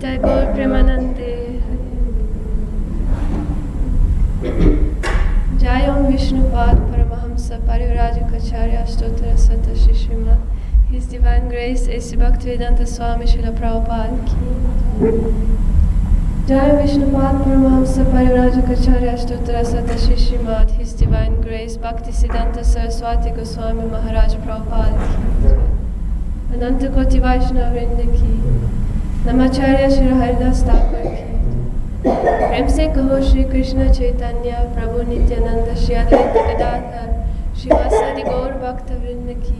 Nitai Gaur Premanande. Jayam Vishnupad Paramahamsa Parivrajikacharya Stotra Sata Shishima. His Divine Grace A.C. Bhaktivedanta Swami Srila Prabhupada ki. Jayam Vishnupad Paramahamsa Parivrajikacharya Stotra Sata Shishima. His Divine Grace Bhaktisiddhanta Saraswati Goswami Maharaj Prabhupada ki. Ananta Koti Vaishnava Vrinda ki. Namacharya Shri Haridas Thakur ki. प्रेम से कहो श्री कृष्ण चैतन्य प्रभु नित्यानंद श्री अद्वैत गदाधर श्रीवासादि गौर भक्त वृंद की.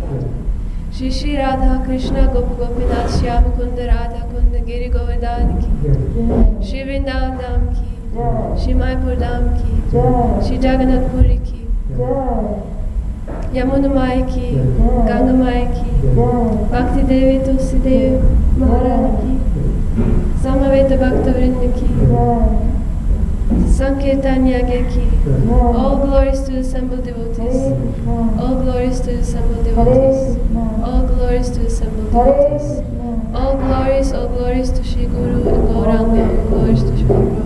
श्री श्री राधा कृष्ण गोप गोपीनाथ श्याम कुंद राधा कुंद गिरि गोवर्धन की. श्री वृंदावन धाम की. श्री मायपुर धाम की. श्री जगन्नाथपुरी की. यमुना माई की. गंगा माई की. भक्ति देवी तुलसी देवी महारानी की. समवेत भक्त वृंद की. Sankirtan Yagya ki. All glories to the assembled devotees. All glories to the assembled devotees. All glories to the assembled devotees. All glories to Shri Guru and Gauranga. All glories to Shri Prabhupada.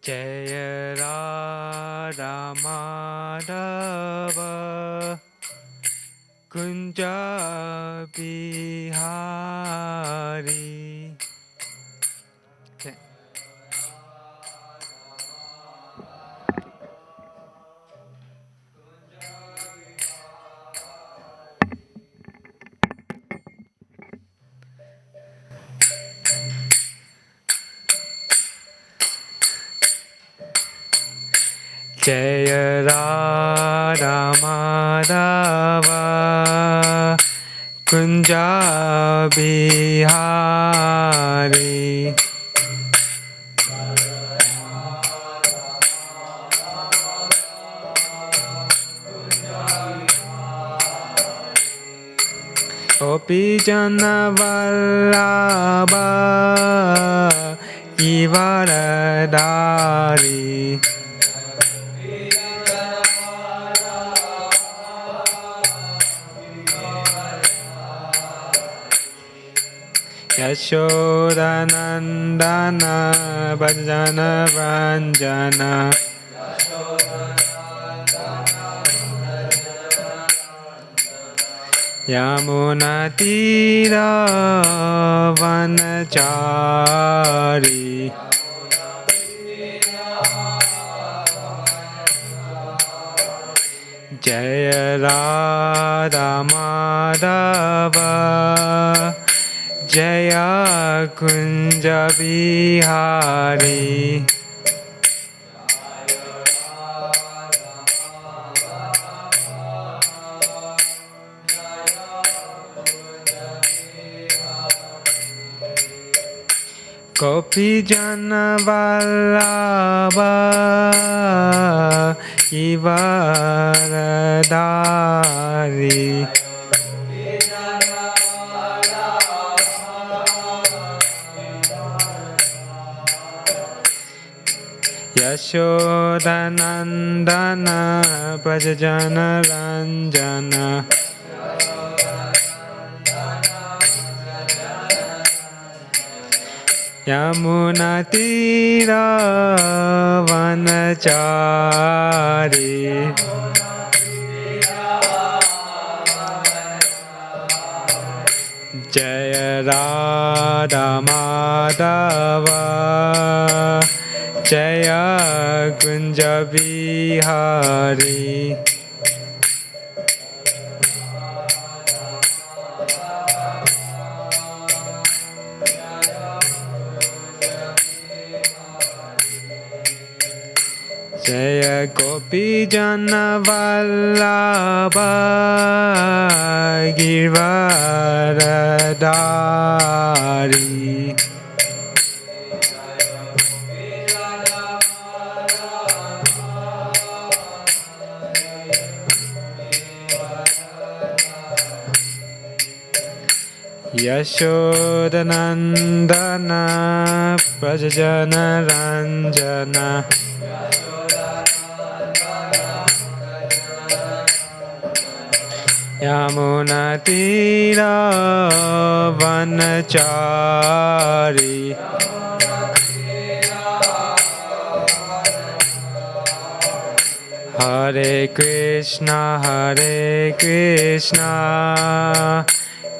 Jaya Radha Madhava Kunja Bihari. Jaya Radha Madhava Kunja Bihari. Gopi Jana Vallabha Givaradari. Yashodanandana Bhajana Vanjana. Yamunatira Vanachari. Jaya Radha Madhava Jaya Kunja Bihari. Gopi Jana Vallabha Givaradari. Yashodanandana Prajajana Ranjana. Yamunatira Vanachari. Jaya Radha Madhava Jaya Kunja Bihari. Jaya Gopi Jana Vallabha Givaradari. Yashodanandana Prajajana Ranjana. Yamunatira Vanachari. Hare Krishna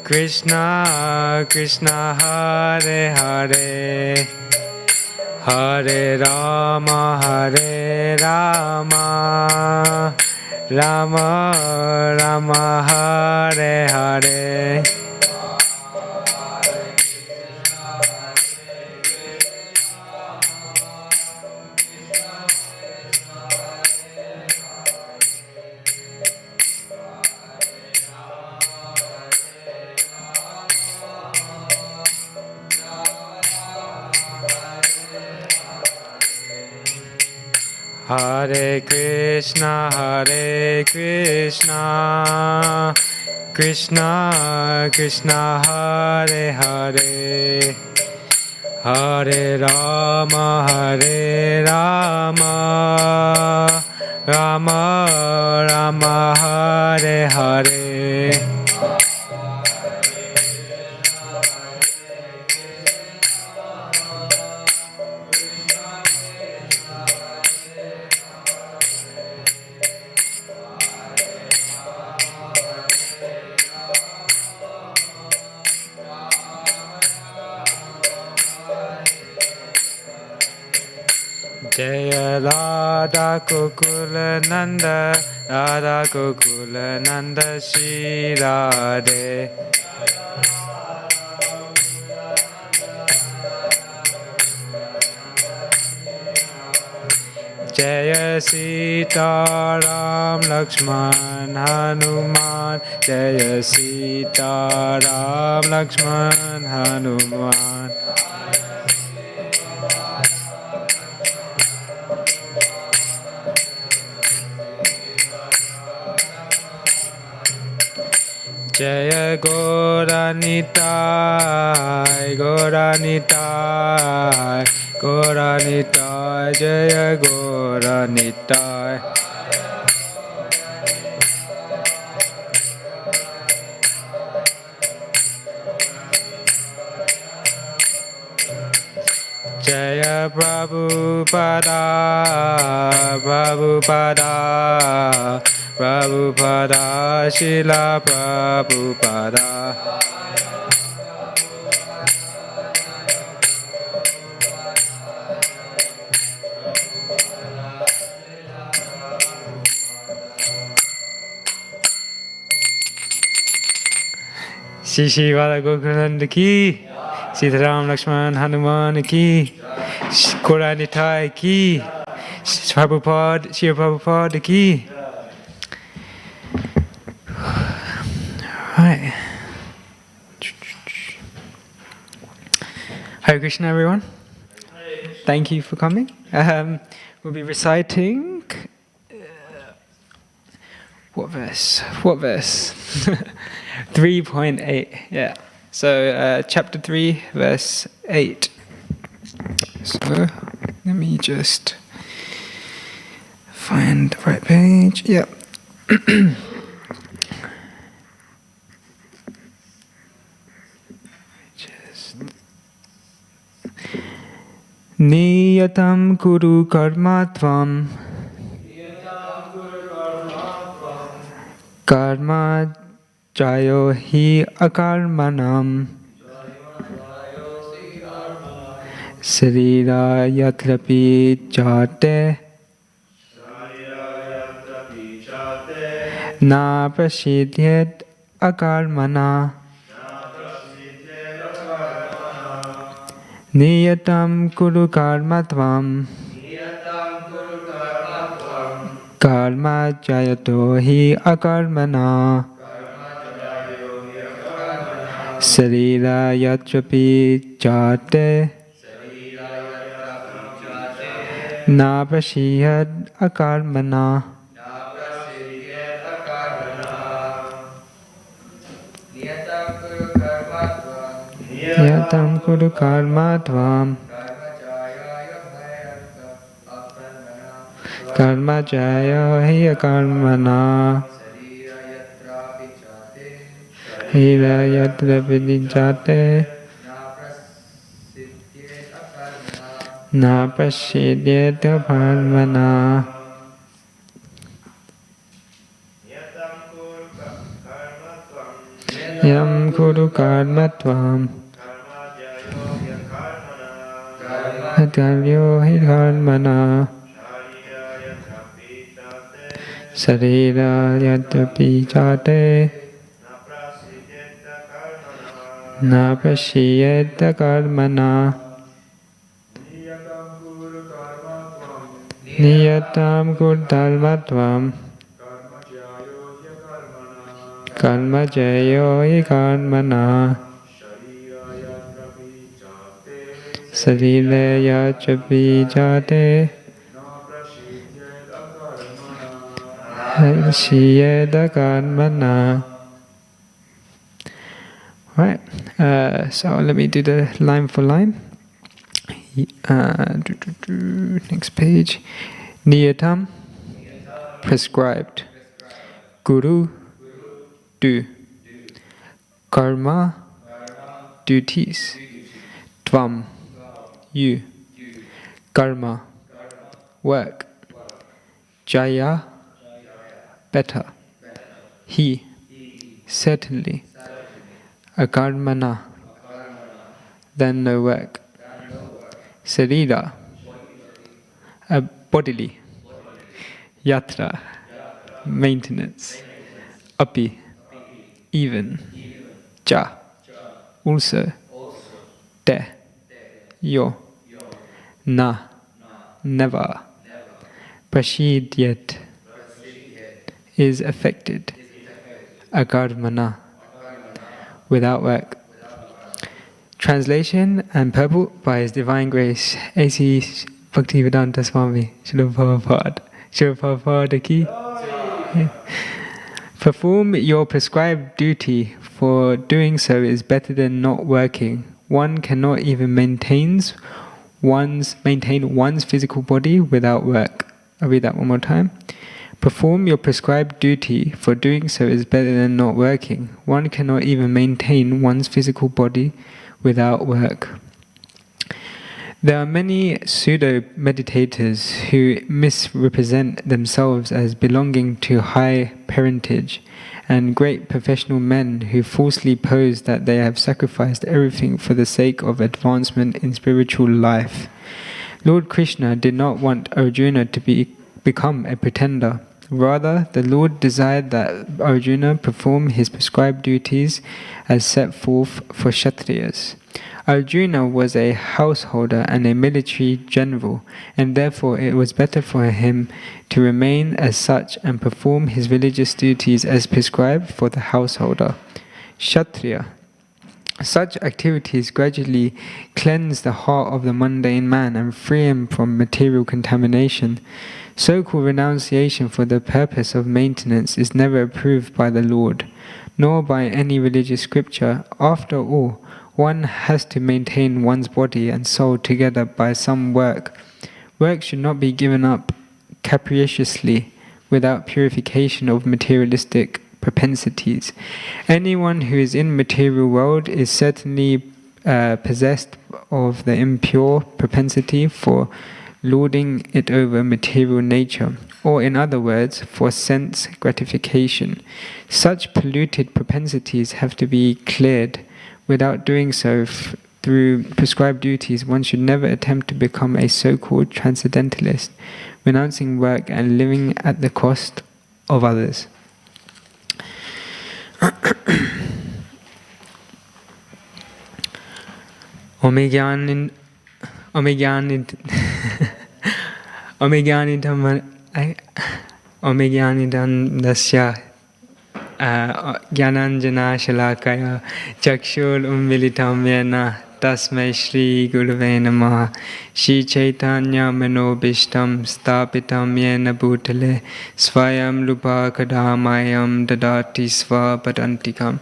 Krishna Krishna Hare Hare Hare Rama Rama Rama Hare Hare. Hare Krishna, Krishna Krishna, Hare Hare, Hare Rama, Rama Rama, Hare Hare. Jaya Radha Gokula Nanda, Radha Gokula Nanda Shri Radhe. Jaya Sita Ram Lakshman Hanuman, Jaya Sita Ram Lakshman Hanuman. Jaya Gauranitai, Gauranitai, Gauranitai, Jaya Gauranitai. Jaya Prabhupada, Prabhupada, Prabhupada, Srila Prabhupada. Shri Shri Radha Gokunanda ki, Sitaram Lakshman Hanuman ki, Gauranitai ki, Prabhupada, Shri Prabhupada ki. Right. Hare Krishna, everyone. Thank you for coming. We'll be reciting. What verse? What verse? 3.8. Yeah. So chapter 3, verse 8. So let me just find the right page. Yep. Niyatam kuru karmatvam karma jayo hi akarmanam sarira yatrapi jate na prasidhyet akarmana Niyatam kuru karmatvam karma jayato hi akarmana sarira yatrapi jate na prasiyad akarmana. Niyatam kuru karmatvam karma jaya hi akarmana hira yatra vidijate na prasidyet akarmana. Yam kuru karmatvam Ataryo hi karmana sarira yatapi jate na prasiyeta karmana. Niyatam kuru karmatvam karma jayo hi karmana sarira yachapi jate Right, so let me do the line for line. Next page. Niyatam, prescribed. Guru, do. Karma, duties. Tvam, you. Karma, work. Jaya, better. He, certainly. Akarmana, then no work. Sarira, bodily. Yatra, maintenance. Api, even. Ja, also. Te, yo. Na, never. Prashidyat, is affected. Akarmana, without work. Translation and purport by His Divine Grace A.C. Bhaktivedanta Swami Srila Prabhupada. Srila Prabhupada ki. Perform your prescribed duty, for doing so is better than not working. One cannot even maintain one's physical body without work. I'll read that one more time. Perform your prescribed duty, for doing so is better than not working. One cannot even maintain one's physical body without work. There are many pseudo-meditators who misrepresent themselves as belonging to high parentage, and great professional men who falsely pose that they have sacrificed everything for the sake of advancement in spiritual life. Lord Krishna did not want Arjuna to become a pretender. Rather, the Lord desired that Arjuna perform his prescribed duties as set forth for Kshatriyas. Arjuna was a householder and a military general, and therefore it was better for him to remain as such and perform his religious duties as prescribed for the householder. Kshatriya. Such activities gradually cleanse the heart of the mundane man and free him from material contamination. So-called renunciation for the purpose of maintenance is never approved by the Lord, nor by any religious scripture. After all, one has to maintain one's body and soul together by some work. Work should not be given up capriciously without purification of materialistic propensities. Anyone who is in material world is certainly possessed of the impure propensity for lording it over material nature, or in other words, for sense gratification. Such polluted propensities have to be cleared. Without doing so through prescribed duties, one should never attempt to become a so-called transcendentalist, renouncing work and living at the cost of others. Gyananjana Shalakaya Chakshul Umbilitam Yena Tasmai Shri Gurave Namaha Shri Chaitanya Manobishtam Stapitam Yena Bhutale Svayam Lupa Kadamayam Dadati Sva Padantikam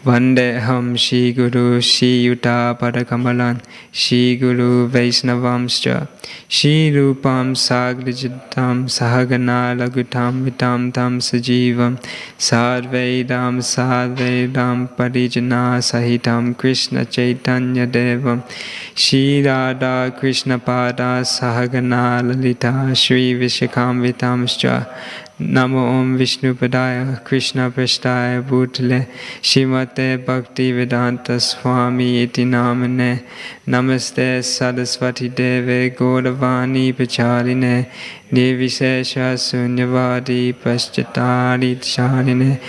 Vandeham Shri Guru Shri Yuta Padakamalan Shri Guru Vaisnavamscha Shri Rupam Sagrijitam Sahagana Lagutam Vitam Tam Sajivam Sadvedam Parijana Sahitam Krishna Chaitanya Devam Shri Radha Krishna Pada Sahagana Lalita Shri Vishakam Vitamscha Namo Om Vishnu Padaya Krishna Prasthaya Bhutale Shrimate Bhaktivedanta Swami Iti Namane Namaste Saraswati Deve Gauravani Pacharine Nirvishesha Sunyavadi Paschatari Charine.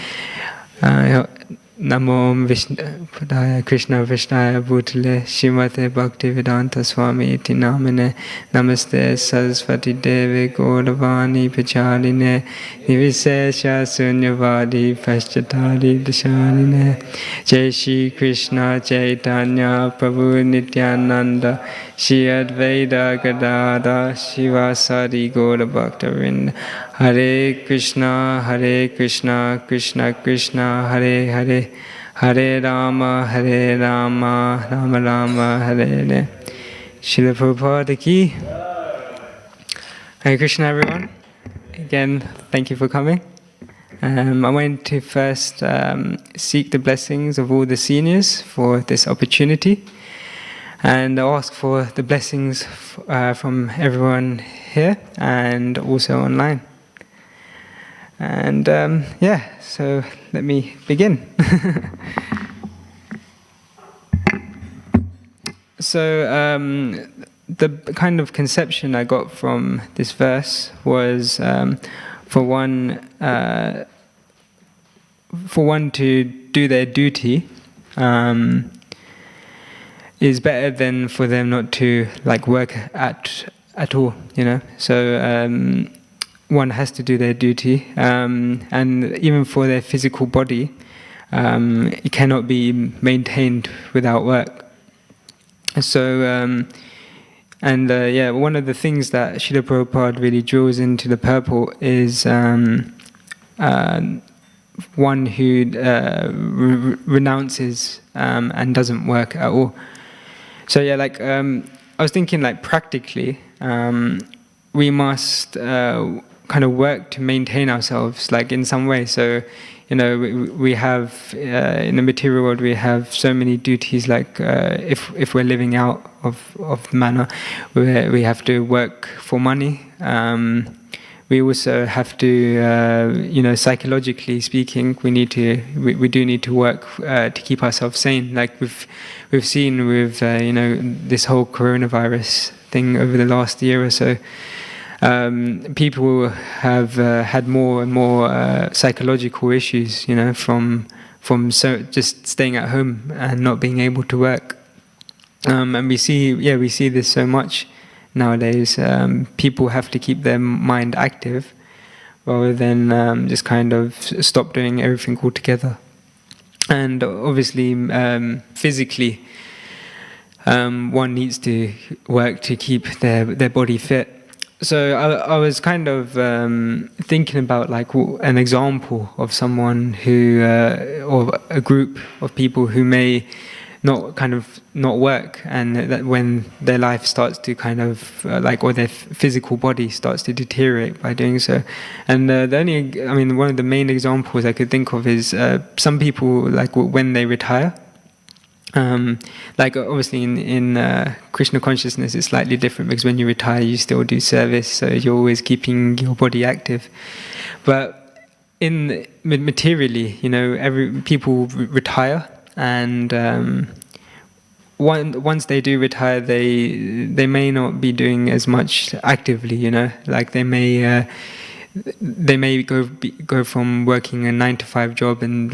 Namo Vishnaya Krishna Vishnaya Bhutale Shrimate Bhaktivedanta Swami Iti Namine Namaste Saraswati Devi Gauravani Pachaline Nivishesha Sunyavadi Paschatari Dashanine Jai Shri Krishna Chaitanya Prabhu Nityananda Shri Advaita Gadada Shivasadi Gaura Bhaktavinda Hare Krishna Krishna Krishna Hare Hare Hare Rama Rama Rama Hare Hare. Srila Prabhupada ki. Hare Krishna everyone. Again, thank you for coming. I want to first seek the blessings of all the seniors for this opportunity, and ask for the blessings from everyone here and also online. And so let me begin. So the kind of conception I got from this verse was, for one to do their duty is better than for them not to work at all, you know. So one has to do their duty, and even for their physical body, it cannot be maintained without work. So, one of the things that Srila Prabhupada really draws into the purport is one who renounces and doesn't work at all. So I was thinking practically, we must kind of work to maintain ourselves in some way. So, you know, we have in the material world we have so many duties. If we're living out of the manor, we have to work for money. We also have to, psychologically speaking, we do need to work to keep ourselves sane. Like we've seen with this whole coronavirus thing over the last year or so. People have had more and more psychological issues, from just staying at home and not being able to work. And we see this so much nowadays. People have to keep their mind active rather than just kind of stop doing everything altogether. And obviously, physically, one needs to work to keep their body fit. So I was kind of thinking about an example of someone who, or a group of people who may not work, and that when their life starts to or their physical body starts to deteriorate by doing so. And one of the main examples I could think of is some people when they retire. Obviously in Krishna consciousness it's slightly different, because when you retire you still do service, so you're always keeping your body active. But in materially, people retire, and once they do retire, they may not be doing as much actively. They may go from working a 9-to-5 job and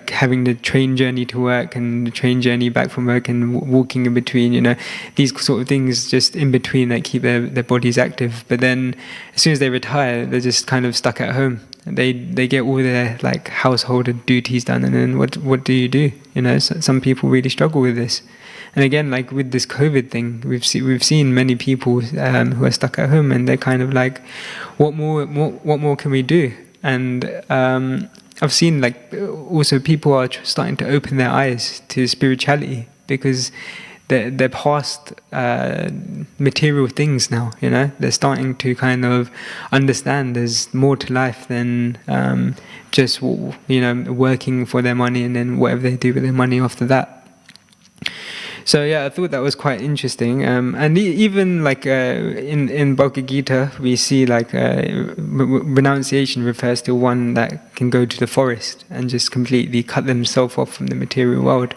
having the train journey to work and the train journey back from work and walking in between, these sort of things just in between that keep their bodies active. But then as soon as they retire, they're just kind of stuck at home. They get all their household duties done, and then what do you do? Some people really struggle with this. And again, with this COVID thing, we've seen many people who are stuck at home, and they're kind of what more can we do? And I've seen also people are starting to open their eyes to spirituality, because they're past material things now. They're starting to kind of understand there's more to life than just working for their money and then whatever they do with their money after that. So I thought that was quite interesting. And even in Bhagavad Gita, we see renunciation refers to one that can go to the forest and just completely cut themselves off from the material world.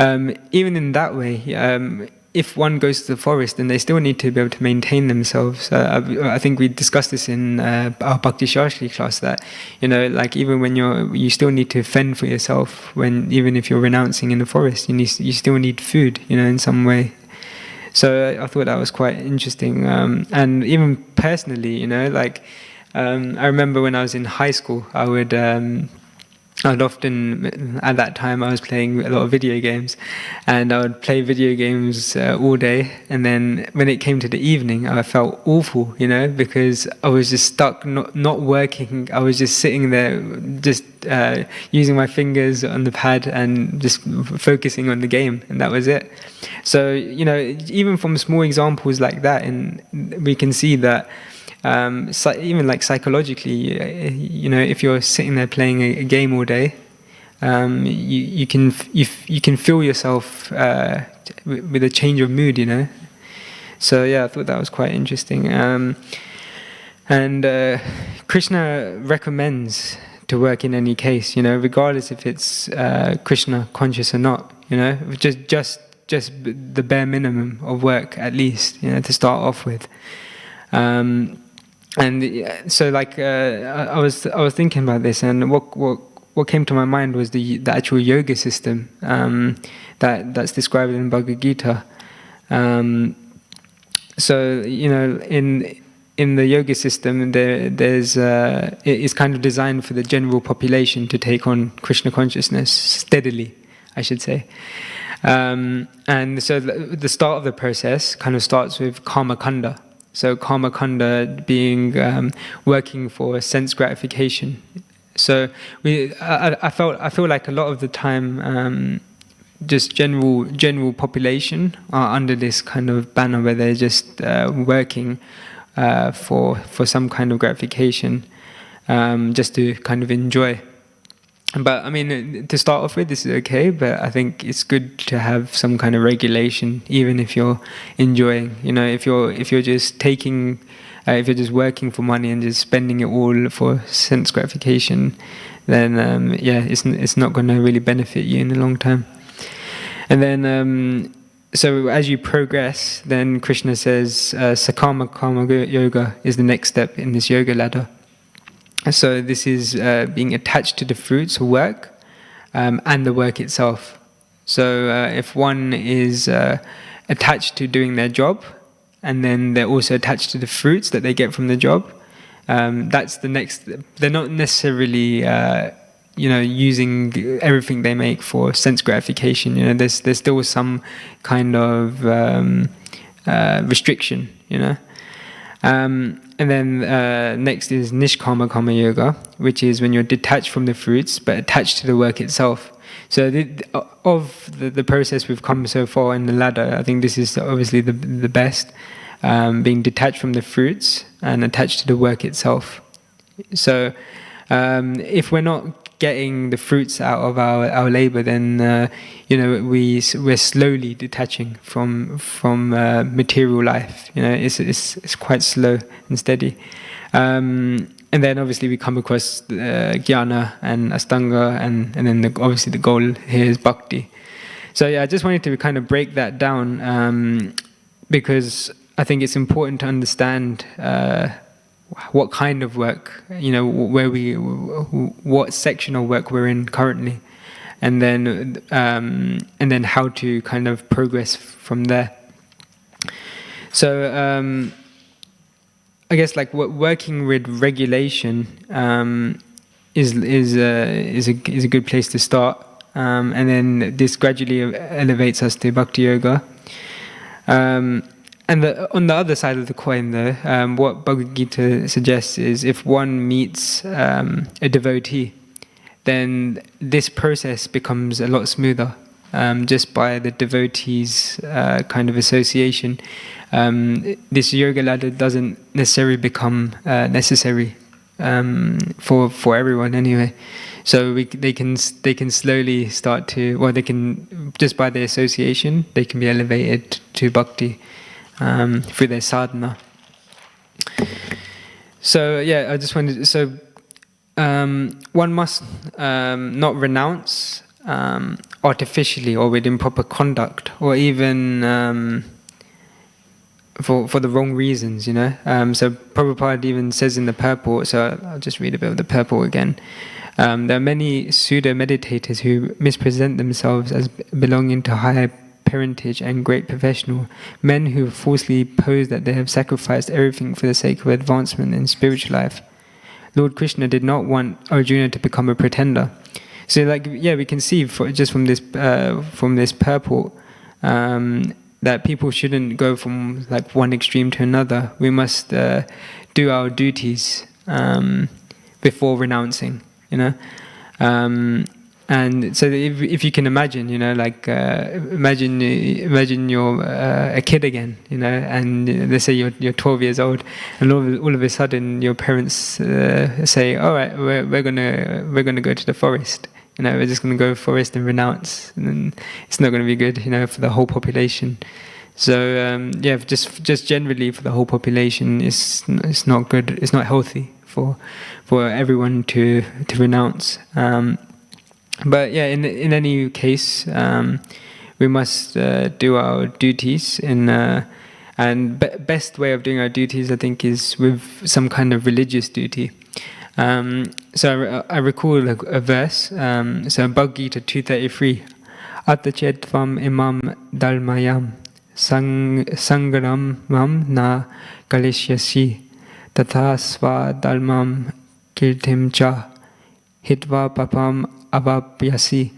Even in that way, if one goes to the forest, then they still need to be able to maintain themselves. I think we discussed this in our Bhakti Shastri class, that, you know, like even when you still need to fend for yourself. Even if you're renouncing in the forest, you still need food, you know, in some way. So I thought that was quite interesting. And even personally, you know, like I remember when I was in high school, I'd often, at that time, I was playing a lot of video games, and I would play video games all day. And then when it came to the evening, I felt awful, you know, because I was just stuck, not working. I was just sitting there, just using my fingers on the pad and just focusing on the game, and that was it. So, you know, even from small examples like that, and we can see that. Even like psychologically, you know, if you're sitting there playing a game all day, you can feel yourself with a change of mood, you know. So yeah, I thought that was quite interesting. And Krishna recommends to work in any case, you know, regardless if it's Krishna conscious or not, you know, just the bare minimum of work at least, you know, to start off with. And so, like, I was thinking about this, and what came to my mind was the actual yoga system that's described in Bhagavad Gita. So, you know, in the yoga system, it's kind of designed for the general population to take on Krishna consciousness steadily, I should say. And so the start of the process kind of starts with karma kanda. So karma kanda being working for sense gratification. So I feel like a lot of the time, just general population are under this kind of banner where they're just working for some kind of gratification, just to kind of enjoy. But I mean, to start off with, this is okay. But I think it's good to have some kind of regulation, even if you're enjoying. You know, if you're just taking, if you're just working for money and just spending it all for sense gratification, then yeah, it's not going to really benefit you in the long term. And then, so as you progress, then Krishna says, Sakama Karma Yoga is the next step in this yoga ladder. So this is being attached to the fruits of work and the work itself. So if one is attached to doing their job, and then they're also attached to the fruits that they get from the job, that's the next. They're not necessarily using everything they make for sense gratification. You know, there's still some kind of restriction. You know. And then next is Nishkama Karma Yoga, which is when you're detached from the fruits but attached to the work itself. So of the process we've come so far in the ladder, I think this is obviously the best, being detached from the fruits and attached to the work itself. So if we're not getting the fruits out of our labor, then we're slowly detaching from material life. You know, it's quite slow and steady. And then obviously we come across jnana and astanga, and then obviously the goal here is bhakti. So yeah, I just wanted to kind of break that down because I think it's important to understand what kind of work, you know, what section of work we're in currently, and then how to kind of progress from there. So I guess like working with regulation is a good place to start, and then this gradually elevates us to bhakti yoga. And on the other side of the coin, though, what Bhagavad Gita suggests is if one meets a devotee, then this process becomes a lot smoother, just by the devotee's kind of association. This yoga ladder doesn't necessarily become necessary for everyone anyway. So they can slowly start to, well, they can, just by the association, they can be elevated to bhakti. Through their sadhana. So yeah, I just wanted. So one must not renounce artificially or with improper conduct, or even for the wrong reasons, you know. So Prabhupada even says in the purport, so I'll just read a bit of the purport again. There are many pseudo-meditators who mispresent themselves as belonging to higher parentage and great professional, men who falsely pose that they have sacrificed everything for the sake of advancement in spiritual life. Lord Krishna did not want Arjuna to become a pretender. So, like, yeah, we can see just from this purport that people shouldn't go from like one extreme to another. We must do our duties before renouncing, you know. And so, if you can imagine, you know, like imagine you're a kid again, you know, and let's say you're 12 years old, and all of a sudden your parents say, "All right, we're gonna go to the forest." You know, we're just going to go forest and renounce, and then it's not going to be good, you know, for the whole population. So yeah, just generally for the whole population, it's not good. It's not healthy for everyone to renounce. But yeah, in any case, we must do our duties and best way of doing our duties, I think, is with some kind of religious duty. So I recall a verse, so Bhagavad Gita 2:33, Attachetvam imam dalmayam sangaram mam na kalishyasi tatha sva dalmam kirtim cha hitva papam avapyasi.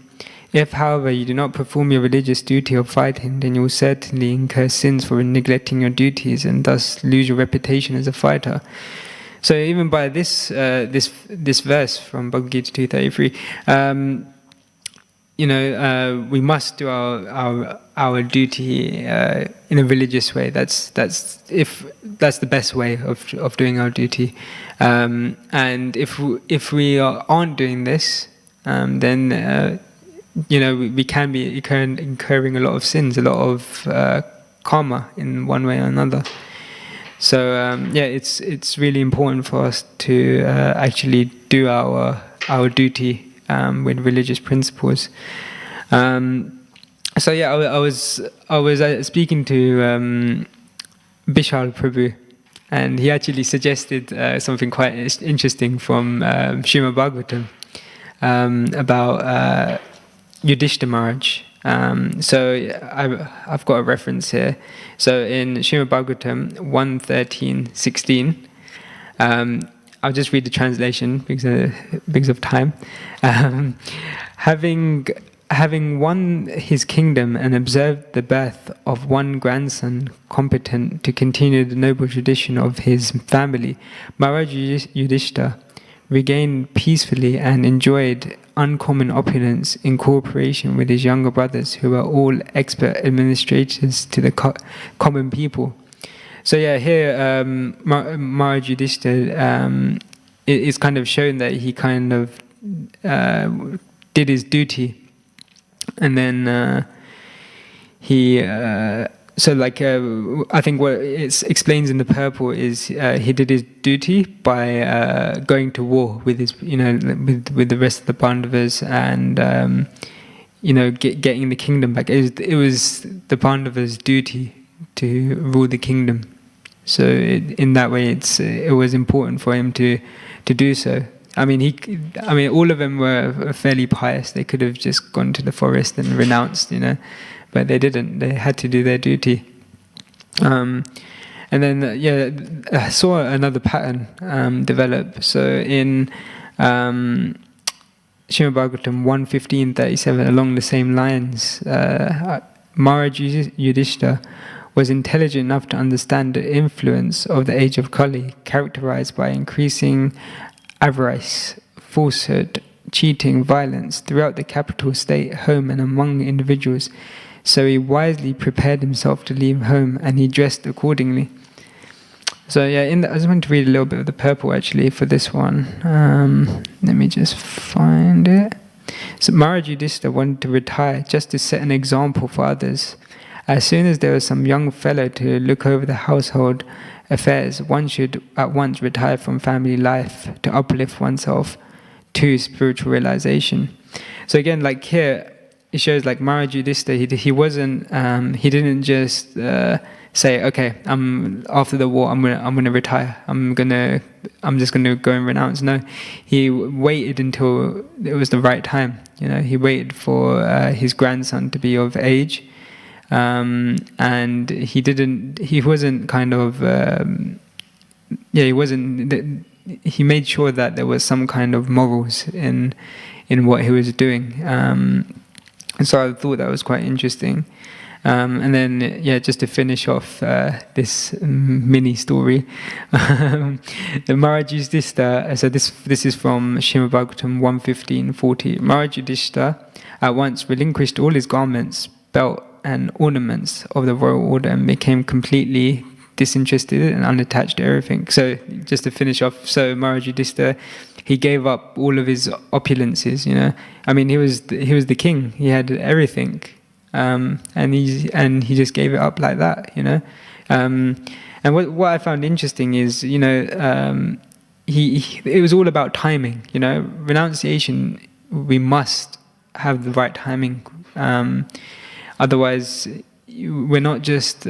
If, however, you do not perform your religious duty of fighting, then you will certainly incur sins for neglecting your duties and thus lose your reputation as a fighter. So even by this verse from Bhagavad Gita 2:33, you know, we must do our duty in a religious way. That's the best way of doing our duty. And if we aren't doing this, then you know, we can be incurring a lot of sins, a lot of karma in one way or another. So yeah, it's really important for us to actually do our duty with religious principles. So yeah, I was speaking to Bishal Prabhu, and he actually suggested something quite interesting from Srimad Bhagavatam about Yudhishthira Maharaj. So I've got a reference here. So in Srimad Bhagavatam 1:13-16, I'll just read the translation because of time. Having won his kingdom and observed the birth of one grandson competent to continue the noble tradition of his family, Maharaj Yudhishthira regained peacefully and enjoyed uncommon opulence in cooperation with his younger brothers, who were all expert administrators to the common people. So yeah, here Maharaj Yudhishthira is kind of shown that he kind of did his duty, and then he so like I think what it explains in the purport is he did his duty by going to war with his, you know, with the rest of the Pandavas, and you know, getting the kingdom back. It was the Pandavas' duty to rule the kingdom. So in that way, it was important for him to do so. I mean, all of them were fairly pious. They could have just gone to the forest and renounced, you know, but they didn't. They had to do their duty. And then, yeah, I saw another pattern develop. So in Srimad Bhagavatam 1:15-37, along the same lines, Maharaj Yudhishthira was intelligent enough to understand the influence of the age of Kali, characterized by increasing avarice, falsehood, cheating, violence throughout the capital state, home, and among individuals. So he wisely prepared himself to leave home, and he dressed accordingly. So yeah, I just want to read a little bit of the purport actually for this one. Let me just find it. So Maharaj Yudhishthira wanted to retire just to set an example for others. As soon as there was some young fellow to look over the household affairs, one should at once retire from family life to uplift oneself to spiritual realization. So again, like here, it shows like Maharaj Yudhishthira, he didn't just say, okay, after the war, I'm gonna retire. I'm just gonna go and renounce. No, he waited until it was the right time. He waited for his grandson to be of age, and he wasn't kind of he made sure that there was some kind of morals in what he was doing. And so I thought that was quite interesting. And then, just to finish off this mini story, the Maharaj Yudhishthira, so this is from Srimad Bhagavatam 1:15-40. Maharaj Yudhishthira at once relinquished all his garments, belt, and ornaments of the royal order and became completely disinterested and unattached to everything. So just to finish off, so Maharaj Yudhishthira, he gave up all of his opulences. I mean, he was the king. He had everything, and he just gave it up like that. And what I found interesting is, it was all about timing. Renunciation, we must have the right timing. Otherwise, we're not just.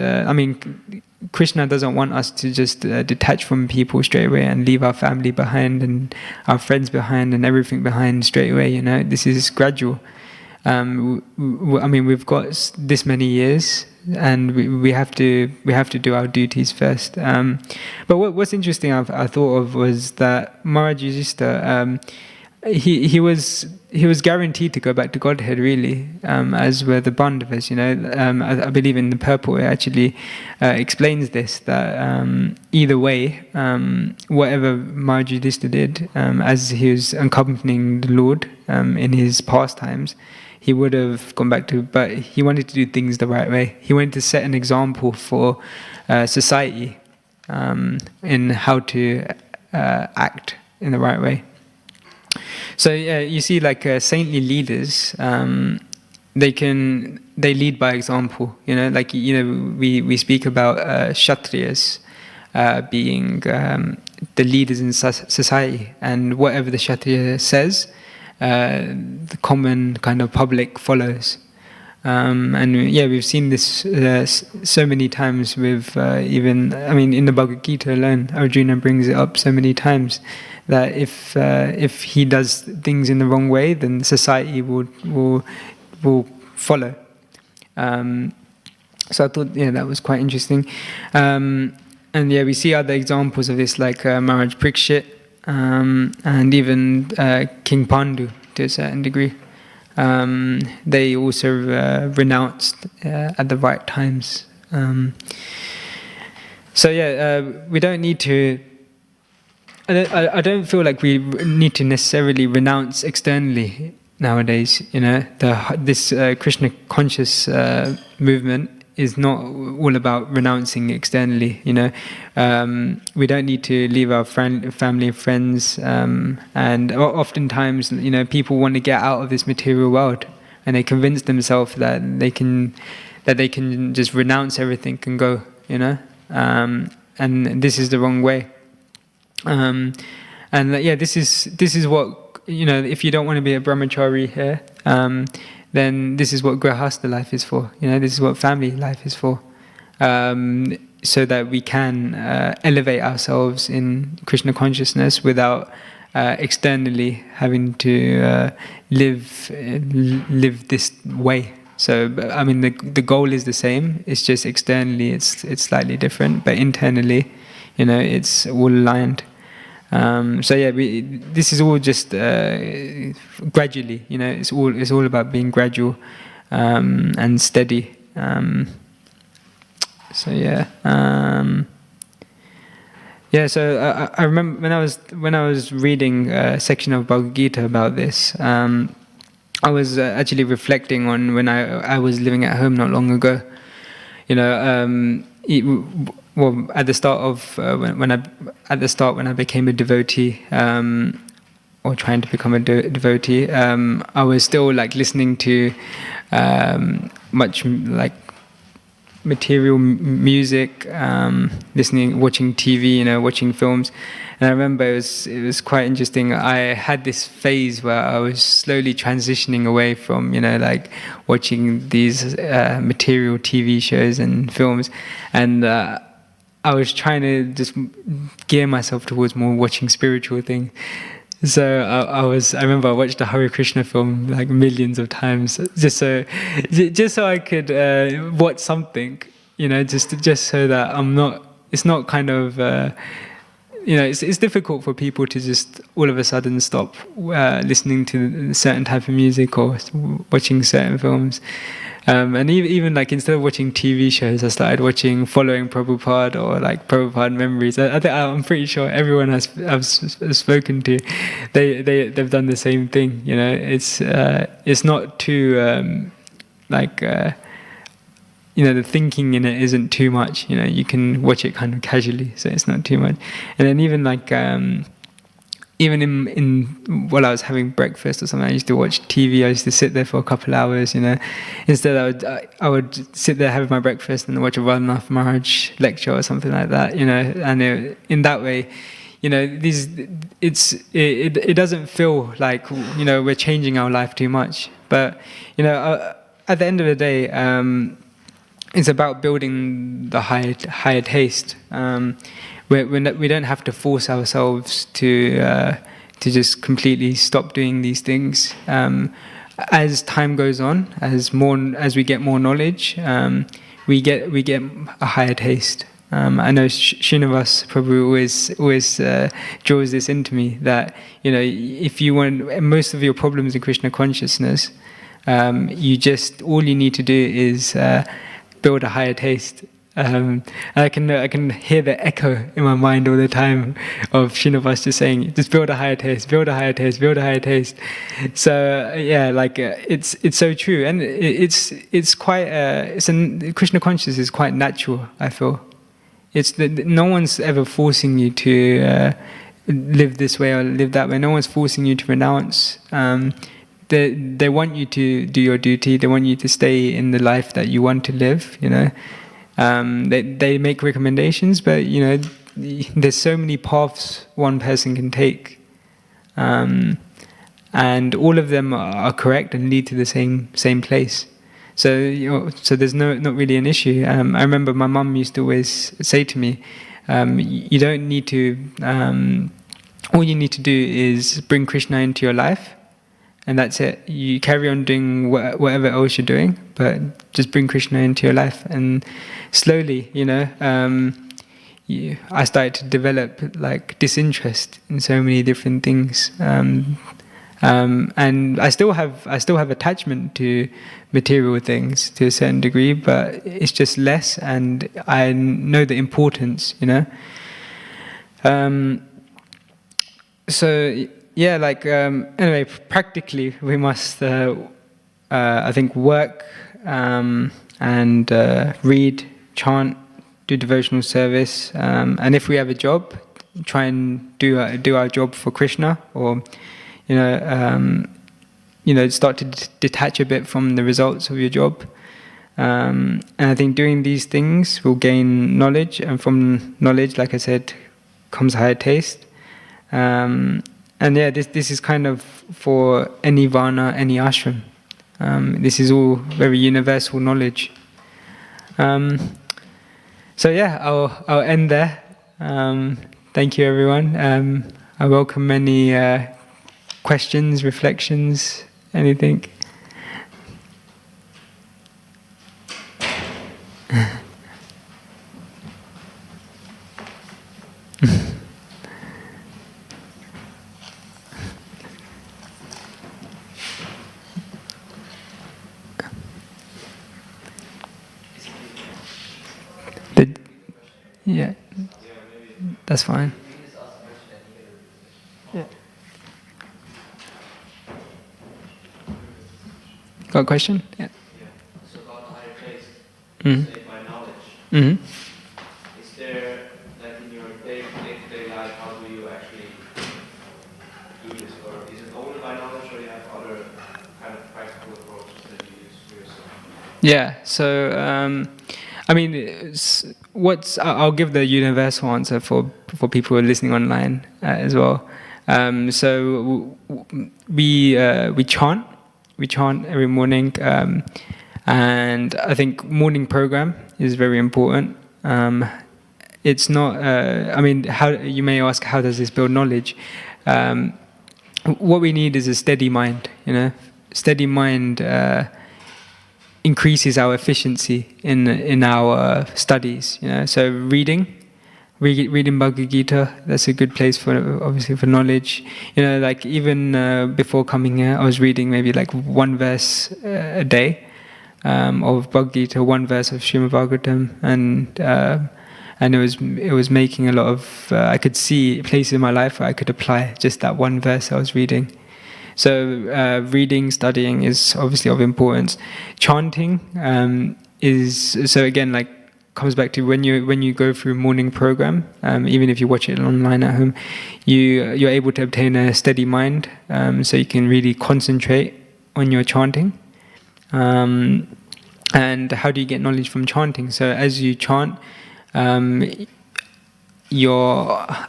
Krishna doesn't want us to just detach from people straight away and leave our family behind and our friends behind and everything behind straight away. This is gradual. We've got this many years, and we have to do our duties first. But what's interesting I thought of was that Maharaj Yudhishthira, he was guaranteed to go back to Godhead, really, as were the Pandavas. I believe in the purport it actually explains this, that either way, whatever Maharaj Yudhishthira did, as he was accompanying the Lord in his pastimes, he would have gone back to, but he wanted to do things the right way. He wanted to set an example for society in how to act in the right way. So you see, like saintly leaders, they lead by example. We speak about Kshatriyas being the leaders in society, and whatever the Kshatriya says, the common kind of public follows. We've seen this so many times with in the Bhagavad Gita alone, Arjuna brings it up so many times that if he does things in the wrong way, then society will follow. So I thought that was quite interesting. We see other examples of this, like Maharaj Parikshit and even King Pandu to a certain degree. They also renounced at the right times. We don't need to. I don't feel like we need to necessarily renounce externally nowadays. This Krishna conscious movement is not all about renouncing externally. We don't need to leave our family and friends, and oftentimes, people want to get out of this material world, and they convince themselves that they can just renounce everything and go. And this is the wrong way. This is what, if you don't want to be a brahmachari here, then this is what grihastha life is for. This is what family life is for, so that we can elevate ourselves in Krishna consciousness without externally having to live this way. So the goal is the same. It's just externally it's slightly different, but internally, it's all aligned. This is all just gradually. It's all about being gradual and steady. So I remember when I was reading a section of Bhagavad Gita about this. I was actually reflecting on when I was living at home not long ago. At the start of when I became a devotee, or trying to become a devotee, I was still listening to much material music, watching TV, watching films. And I remember it was quite interesting. I had this phase where I was slowly transitioning away from, like watching these material TV shows and films, and I was trying to just gear myself towards more watching spiritual things. So I remember I watched a Hare Krishna film like millions of times, just so I could watch something, just so that I'm not. It's not kind of. It's difficult for people to just all of a sudden stop listening to a certain type of music or watching certain films. And even like instead of watching TV shows, I started following Prabhupada or like Prabhupada memories. I'm pretty sure everyone I've spoken to, they've done the same thing. It's not too the thinking in it isn't too much. You can watch it kind of casually, so it's not too much. And then even like even in while I was having breakfast or something, I used to watch TV. I used to sit there for a couple hours. Instead I would sit there, have my breakfast, and watch a Radhanath Maharaj lecture or something like that. And in that way, it doesn't feel like we're changing our life too much. But at the end of the day, it's about building the higher taste. We don't have to force ourselves to just completely stop doing these things. As time goes on, as we get more knowledge, we get a higher taste. I know Srinivas Prabhu always draws this into me that if you want most of your problems in Krishna consciousness, all you need to do is build a higher taste. I can hear the echo in my mind all the time of Srinivas just saying, just build a higher taste, build a higher taste, build a higher taste. So it's so true, and it's quite Krishna consciousness is quite natural. I feel no one's ever forcing you to live this way or live that way. No one's forcing you to renounce. They want you to do your duty. They want you to stay in the life that you want to live. They make recommendations, but there's so many paths one person can take, and all of them are correct and lead to the same place. So there's not really an issue. I remember my mum used to always say to me, "You don't need to. All you need to do is bring Krishna into your life." And that's it. You carry on doing whatever else you're doing, but just bring Krishna into your life. And slowly, I started to develop like disinterest in so many different things. And I still have attachment to material things to a certain degree, but it's just less. And I know the importance, So. Yeah, anyway, practically we must, I think, work and read, chant, do devotional service, and if we have a job, try and do our job for Krishna, or start to detach a bit from the results of your job. And I think doing these things will gain knowledge, and from knowledge, like I said, comes higher taste. And this is kind of for any varna, any ashram. This is all very universal knowledge. I'll end there. Thank you, everyone. I welcome any questions, reflections, anything. Yeah, that's fine. Yeah. Got a question? Yeah. So about higher taste, Mm-hmm. say by knowledge. Mm-hmm. Is there, like in your day-to-day life, how do you actually do this? Or is it only by knowledge, or you have other kind of practical approaches that you use for yourself? Yeah, so I mean, I'll give the universal answer for people who are listening online as well. So we chant every morning, and I think morning program is very important. It's not. I mean, how you may ask, how does this build knowledge? What we need is a steady mind. Steady mind increases our efficiency in our studies. So reading Bhagavad Gita, that's a good place obviously for knowledge. Like even before coming here, I was reading maybe like one verse a day of Bhagavad Gita, one verse of Srimad Bhagavatam, and it was making a lot of. I could see places in my life where I could apply just that one verse I was reading. So reading, studying is obviously of importance. Chanting is, so again, like, comes back to when you go through morning program, even if you watch it online at home, you're able to obtain a steady mind, so you can really concentrate on your chanting. And how do you get knowledge from chanting? So as you chant, I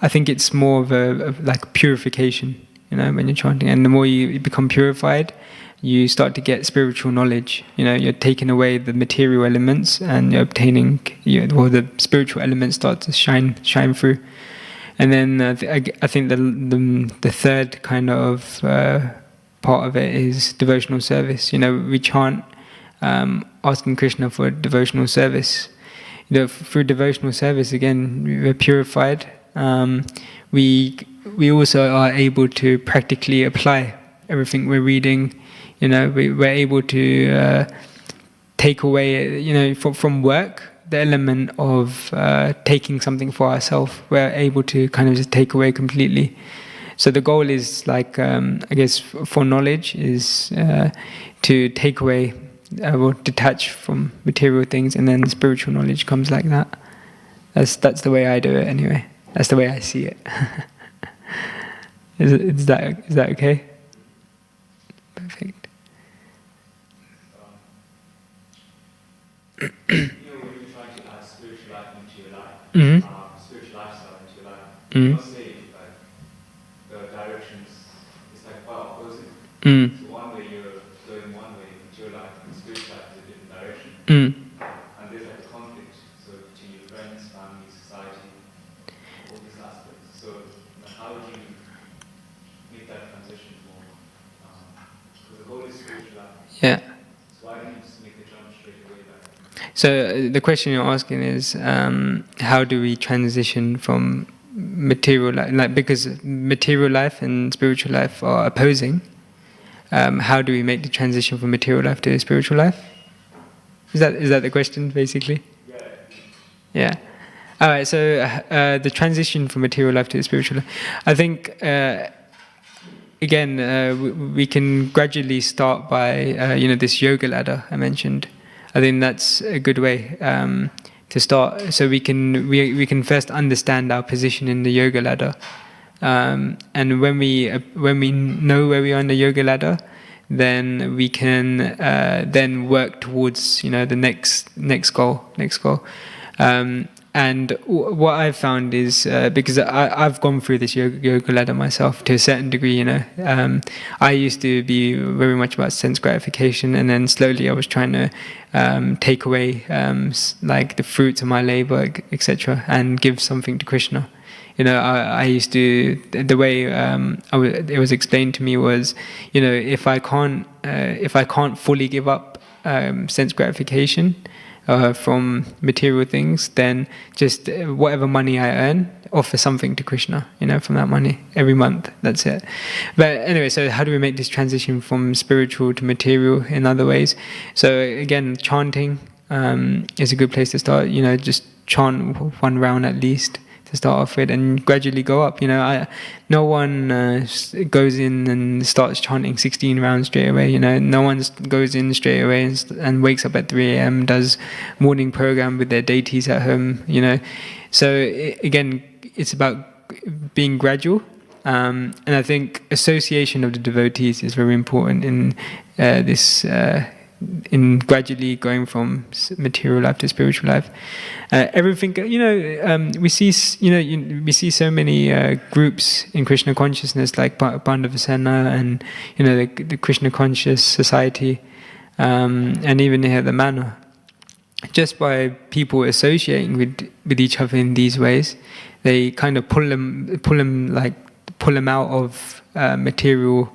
think it's more of like purification. When you're chanting, and the more you become purified, you start to get spiritual knowledge. You're taking away the material elements, and you're obtaining, the spiritual elements start to shine through. And then I think the third kind of part of it is devotional service. We chant asking Krishna for devotional service. Through devotional service, again, we're purified. We also are able to practically apply everything we're reading. We're able to take away, from work, the element of taking something for ourselves. We're able to kind of just take away completely. So the goal is, like, I guess, for knowledge is to take away, or detach from material things, and then spiritual knowledge comes like that. That's the way I do it anyway. That's the way I see it. Is that okay? Perfect. When you're trying to add spiritual life into your life, spiritual lifestyle into your life, you must say, like, the directions, it's like quite opposite. So one way you're going one way into your life, and spiritual life is a different direction. And there's like a conflict, so between your friends, family, society, all these aspects. So how do you make that transition more? Because the goal is spiritual life. Yeah. So why don't you just make the jump straight away back? So the question you're asking is, how do we transition from material life? Like, because material life and spiritual life are opposing. How do we make the transition from material life to spiritual life? Is that the question, basically? Yeah. All right. So the transition from material life to spiritual life, I think. Again, we can gradually start by this yoga ladder I mentioned. I think that's a good way to start. So we can first understand our position in the yoga ladder, and when we know where we are in the yoga ladder, then we can then work towards the next goal. And what I've found is, because I've gone through this yoga ladder myself to a certain degree, I used to be very much about sense gratification, and then slowly I was trying to take away like the fruits of my labor, etc., and give something to Krishna. I used to, the way it was explained to me was, if I can't fully give up sense gratification from material things, then just whatever money I earn, offer something to Krishna, from that money every month. That's it. But anyway, so how do we make this transition from spiritual to material in other ways? So again, chanting is a good place to start. Just chant one round at least to start off with, and gradually go up. No one goes in and starts chanting 16 rounds straight away. No one goes in straight away and wakes up at 3 a.m. does morning program with their deities at home. So again, it's about being gradual, and I think association of the devotees is very important in this in gradually going from material life to spiritual life. Everything, we see so many groups in Krishna consciousness, like Bandhavasena and the Krishna conscious society, and even here the manor. Just by people associating with each other in these ways, they kind of pull them out of material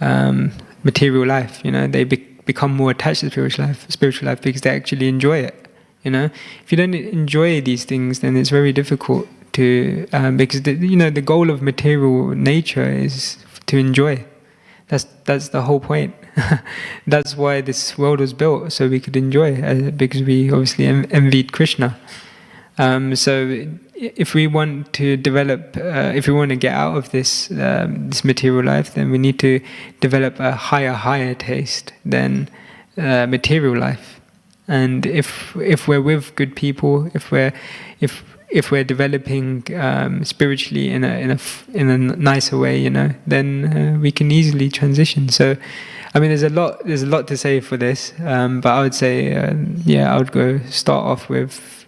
life. They become more attached to spiritual life because they actually enjoy it. If you don't enjoy these things, then it's very difficult to because the goal of material nature is to enjoy. That's the whole point. That's why this world was built, so we could enjoy, because we obviously envied Krishna. So if we want to develop, if we want to get out of this material life, then we need to develop a higher taste than material life. And if we're with good people, if we're developing spiritually in a nicer way, then we can easily transition. So, I mean, there's a lot to say for this, but I would say, I would go start off with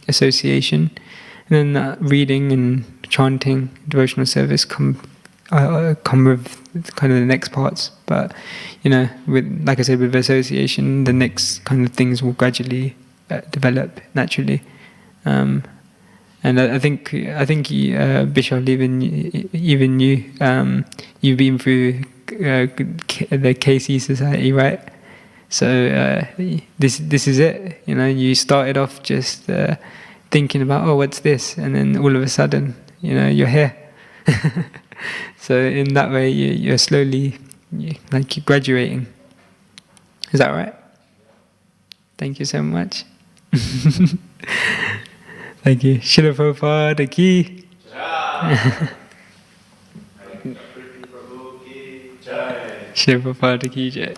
association, and then reading and chanting, devotional service come with kind of the next parts. But like I said, with association, the next kind of things will gradually develop naturally. And I think Bishal, even you've been through the KC Society, right? So this is it. You started off just thinking about, what's this, and then all of a sudden, you're here. So in that way, you're slowly you're graduating. Is that right? Thank you so much. Thank you. Srila Prabhupada ki. Srila Prabhupada ki jai.